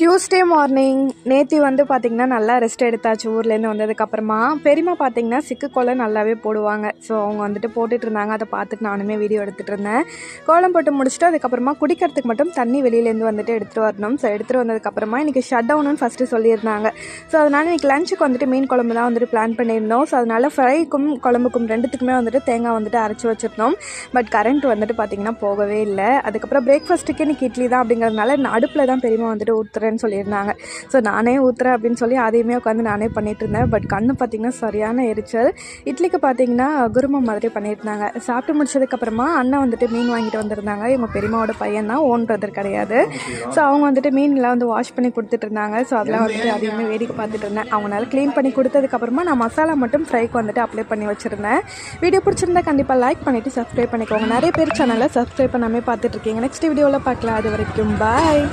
Tuesday morning நேற்று வந்து பார்த்திங்கன்னா நல்லா ரெஸ்ட் எடுத்தாச்சு ஊர்லேருந்து வந்ததுக்கப்புறமா. பெரியம்மா பார்த்திங்கன்னா சிக்கு கோலம் நல்லாவே போடுவாங்க. ஸோ அவங்க வந்துட்டு போட்டுட்டு இருந்தாங்க. அதை பார்த்துட்டு நானுமே வீடியோ எடுத்துகிட்டு இருந்தேன். கோலம் போட்டு முடிச்சுட்டு அதுக்கப்புறமா குடிக்கிறதுக்கு மட்டும் தண்ணி வெளியிலேருந்து வந்துட்டு எடுத்துகிட்டு வரணும். ஸோ எடுத்துகிட்டு வந்ததுக்கப்புறமா இன்றைக்கி ஷட் டவுனுன்னு ஃபஸ்ட்டு சொல்லியிருந்தாங்க. ஸோ அதனால் இன்றைக்கி லஞ்சுக்கு வந்துட்டு மீன் குழம்பு தான் வந்துட்டு பிளான் பண்ணியிருந்தோம். ஸோ அதனால் ஃப்ரைக்கும் குழம்புக்கும் ரெண்டுத்துக்குமே வந்துட்டு தேங்காய் வந்துட்டு அரைச்சி வச்சுருந்தோம். பட் கரண்ட் வந்துட்டு பார்த்திங்கன்னா போகவே இல்லை. அதுக்கப்புறம் பிரேக்ஃபாஸ்ட்டுக்கு இன்றைக்கி இட்லி தான் அப்படிங்கிறதுனால அடுப்பில் தான் பெரியம்மா வந்துட்டு ஊற்றுறேன்னு சொல்லியிருந்தாங்க. ஸோ நானே ஊற்றுறேன் அப்படின்னு சொல்லி அதையுமே உட்காந்து நானே பண்ணிட்டு இருந்தேன். பட் கண்ணு பார்த்திங்கன்னா சரியான எரிச்சல். இட்லிக்கு பார்த்திங்கன்னா குருமா மாதிரி பண்ணியிருந்தாங்க. சாப்பிட்டு முடிச்சதுக்கப்புறமா அண்ணன் வந்துட்டு மீன் வாங்கிட்டு வந்திருந்தாங்க. இவங்க பெரியம்மாவோட பையன் தான், ஓன் பிரதர் கிடையாது. ஸோ அவங்க வந்துட்டு மீன்லாம் வந்து வாஷ் பண்ணி கொடுத்துட்டு இருந்தாங்க. ஸோ அதெல்லாம் வந்துட்டு அதையுமே வேடிக்கை பார்த்துட்டு இருந்தேன். அவங்களால க்ளீன் பண்ணி கொடுத்ததுக்கப்புறமா நான் மசாலா மட்டும் ஃப்ரைக்கு வந்துட்டு அப்ளை பண்ணி வச்சுருந்தேன். வீடியோ பிடிச்சிருந்தா கண்டிப்பாக லைக் பண்ணிவிட்டு சப்ஸ்கிரைப் பண்ணிக்கோங்க. நிறைய பேர் சேனலை சப்ஸ்கிரைப் பண்ணாமல் பார்த்துட்ருக்கீங்க. நெக்ஸ்ட் வீடியோவில் பார்க்கலாம். அது வரைக்கும் பாய்.